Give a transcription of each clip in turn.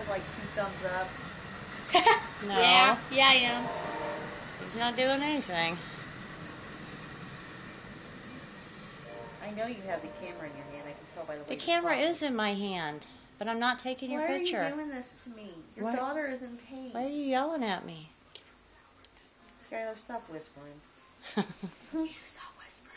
with like 2 thumbs up? No. Yeah, I am. He's not doing anything. I know you have the camera in your hand. I can tell by the way The you're camera talking. is in my hand, but I'm not taking your picture. Why are you doing this to me? Your What? daughter is in pain. Why are you yelling at me? Skylar, stop whispering. You stop whispering.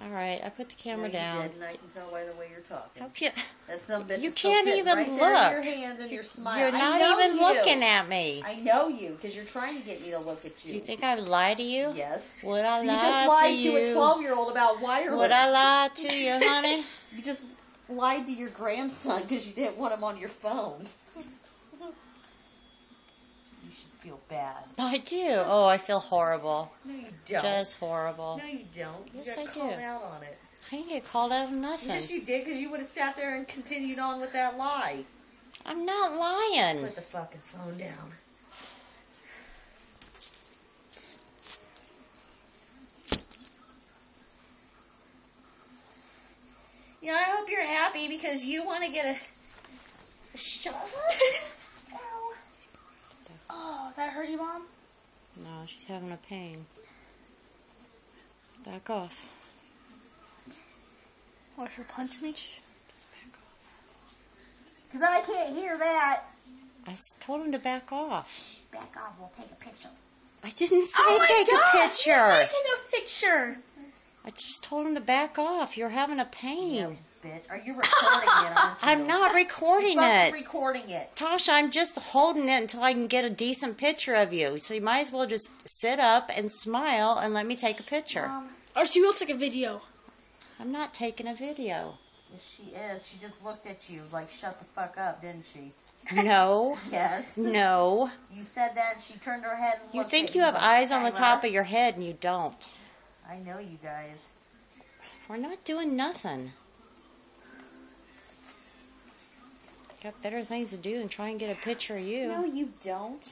All right, I put the camera down. You didn't. I can tell by the way you're talking. How cute. That some bitch You is still can't sitting even right there look. in your hands and you're smiling. You're not I know even you. looking at me. I know you because you're trying to get me to look at you. Do you think I would lie to you? Yes. Would I You lie just to lied you? to a 12-year-old about wireless. Would I lie to you, honey? You just lied to your grandson because you didn't want him on your phone. You should feel bad. I do. Oh, I feel horrible. No, you don't. Just horrible. No, you don't. Yes, you got I called do. out on it. I didn't get called out on nothing. Yes, you did, because you would have sat there and continued on with that lie. I'm not lying. Put the fucking phone down. Yeah, I hope you're happy because you want to get a shot. Ow. Oh, that hurt you, Mom? No, she's having a pain. Back off. Watch her punch me? Just back off. Because I can't hear that. I told him to back off. Back off, we'll take a picture. I didn't say Oh my take gosh, a you picture. did take a picture. I just told him to back off. You're having a pain. Yeah, bitch. Are you recording it, aren't you? I'm not recording You're it. fucking recording it. Tasha, I'm just holding it until I can get a decent picture of you. So you might as well just sit up and smile and let me take a picture. Or she will take a video. I'm not taking a video. Yes, she is. She just looked at you like, shut the fuck up, didn't she? No. Yes. No. You said that and she turned her head and You looked think at you have like, eyes on the Skylar. top of your head and you don't. I know you guys. We're not doing nothing. Got better things to do than try and get a picture of you. No, you don't.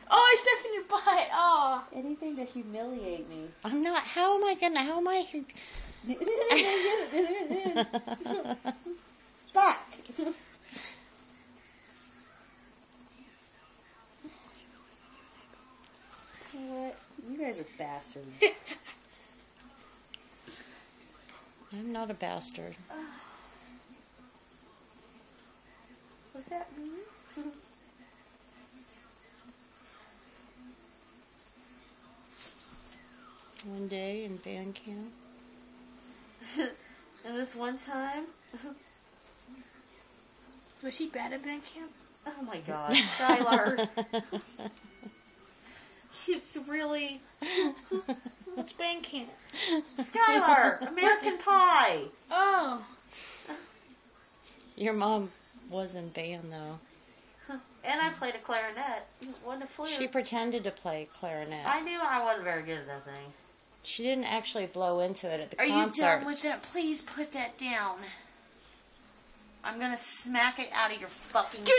Oh, I stepped in your butt. Oh. Anything to humiliate me. I'm not. How am I gonna? How am I? Back. What? You guys are bastards. I'm not a bastard. What's that mean? One day in band camp. And this one time? Was she bad at band camp? Oh my god. Skylar. It's really... What's band camp? Skylar! American Pie! Oh. Your mom was in band though. And I played a clarinet. Wasn't a flute. She pretended to play clarinet. I knew I wasn't very good at that thing. She didn't actually blow into it at the Are concerts. you done with that? Please put that down. I'm gonna smack it out of your fucking Dude,